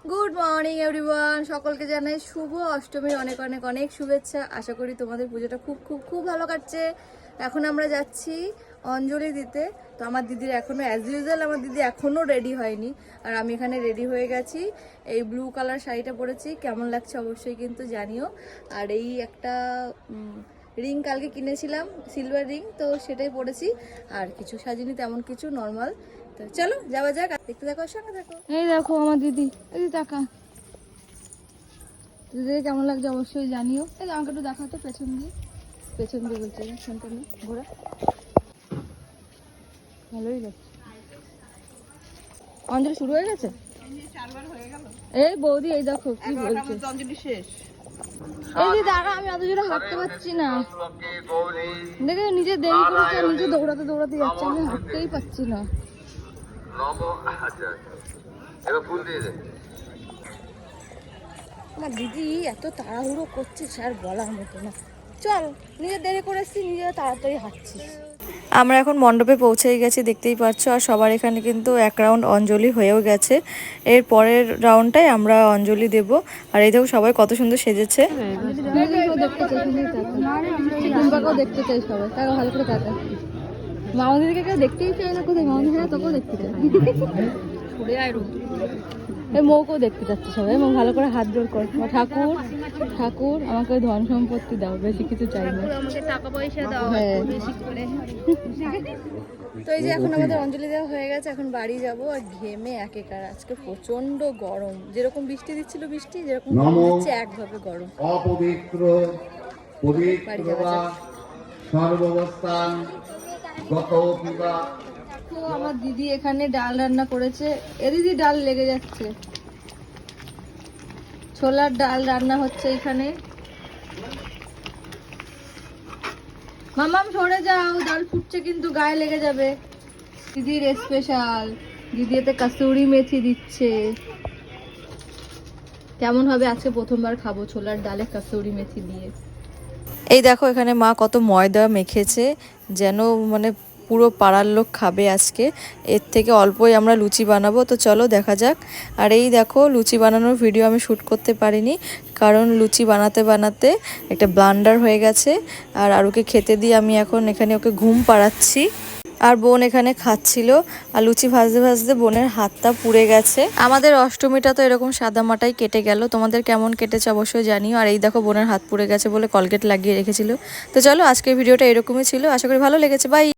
Good morning everyone, সকলকে জানাই শুভ অষ্টমীর অনেক অনেক অনেক শুভেচ্ছা। আশা করি তোমাদের পুজোটা খুব খুব খুব ভালো কাটছে। এখন আমরা যাচ্ছি অঞ্জলি দিতে। তো আমার দিদির এখনও অ্যাজ ইউজুয়াল আমার দিদি এখনও রেডি হয়নি, আর আমি এখানে রেডি হয়ে গেছি। এই ব্লু কালার শাড়িটা পরেছি, কেমন লাগছে অবশ্যই কিন্তু জানিও। আর এই একটা রিং কালকে কিনেছিলাম, সিলভার রিং, তো সেটাই পরেছি। আর কিছু সাজিনি, তেমন কিছু, নর্মাল। তো চলো যাওয়া যাক, দেখতে থাকো, সঙ্গে থাকো। এই দেখো আমার দিদি, এই টাকা দিদি কেমন লাগছে অবশ্যই জানিও। এই আমাকে একটু দেখাও তো পেছন দিয়ে, বলছে সন্তান ঘোরা ভালোই লাগছে। অঞ্জলি শুরু হয়ে গেছে, এই বৌদি এই দেখো কি বলছে। এই যে দাঁড়া, আমি অত জোরে হাঁটতে পারছি না, দেখে নিজে দেরি করেছে, নিজে দৌড়াতে দৌড়াতে যাচ্ছে, আমি হাঁটতেই পারছি না। আমার দিদি এত তাড়াহুড়ো করছে আর বলার মতো না। চল, নিজে দেরি করে এসছি, নিজে তাড়াতাড়ি হাঁটছিস। আমরা এখন মণ্ডপে পৌঁছেই গেছি, দেখতেই পাচ্ছ। আর সবার এখানে কিন্তু এক রাউন্ড অঞ্জলি হয়েও গেছে। এর পরের রাউন্ডটাই আমরা অঞ্জলি দেব। আর এই দেখো সবাই কত সুন্দর সেজেছে। দেখতে চাই সবাই, তাকে ভালো করে তাকা। মামাদিদিকে কেউ দেখতেই চাই না, কোথায় মামাদিদি তোকেও দেখতে চাই। এই মৌকেও দেখতে চাচ্ছে সবাই। মৌ ভালো করে হাত জোর কর, ঠাকুর ঠাকুর আমাকে ধন সম্পত্তি দাও, বেশি কিছু চাই না, টাকা পয়সা দাও বেশি করে। তো এই যে এখন আমাদের অঞ্জলি দেওয়া হয়ে গেছে, এখন বাড়ি যাব। আর ঘেমে একেকার, আজকে প্রচন্ড গরম, যেরকম বৃষ্টি দিচ্ছিল বৃষ্টি, যেরকম দিচ্ছে একভাবে গরম। অপবিত্র পবিত্রতা সর্বাবস্থান গত পিবা। আমার দিদি এখানে ডাল রান্না করেছে। এ দিদি ডাল লেগে যাচ্ছে, ছোলার ডাল রান্না হচ্ছে এখানে। মামাম সরে যাও, ডাল ফুটছে কিন্তু গায়ে লেগে যাবে। দিদির স্পেশাল, দিদি এতে কাসুরি মেথি দিচ্ছে। কেমন হবে আজকে প্রথমবার খাবো ছোলার ডালে কাসুরি মেথি দিয়ে। এই দেখো এখানে মা কত ময়দা মেখেছে, যেন মানে পুরো পাড়ার লোক খাবে আজকে। এর থেকে অল্পই আমরা লুচি বানাবো, তো চলো দেখা যাক। আর এই দেখো লুচি বানানোর ভিডিও আমি শ্যুট করতে পারিনি, কারণ লুচি বানাতে বানাতে একটা ব্লান্ডার হয়ে গেছে। আর আরুকে খেতে দিয়ে আমি এখন এখানে ওকে ঘুম পাড়াচ্ছি। আর বোন এখানে খাচ্ছিল। আর লুচি ভাজতে ভাজতে বোনের হাতটা পুড়ে গেছে। আমাদের অষ্টমীটা তো এরকম সাদামাটাই কেটে গেল, তোমাদের কেমন কেটেছে অবশ্যই জানিও। আর এই দেখো বোনের হাত পুড়ে গেছে বলে কলগেট লাগিয়ে রেখেছিল। তো চলো আজকের ভিডিওটা এরকমই ছিল, আশা করি ভালো লেগেছে। বাই।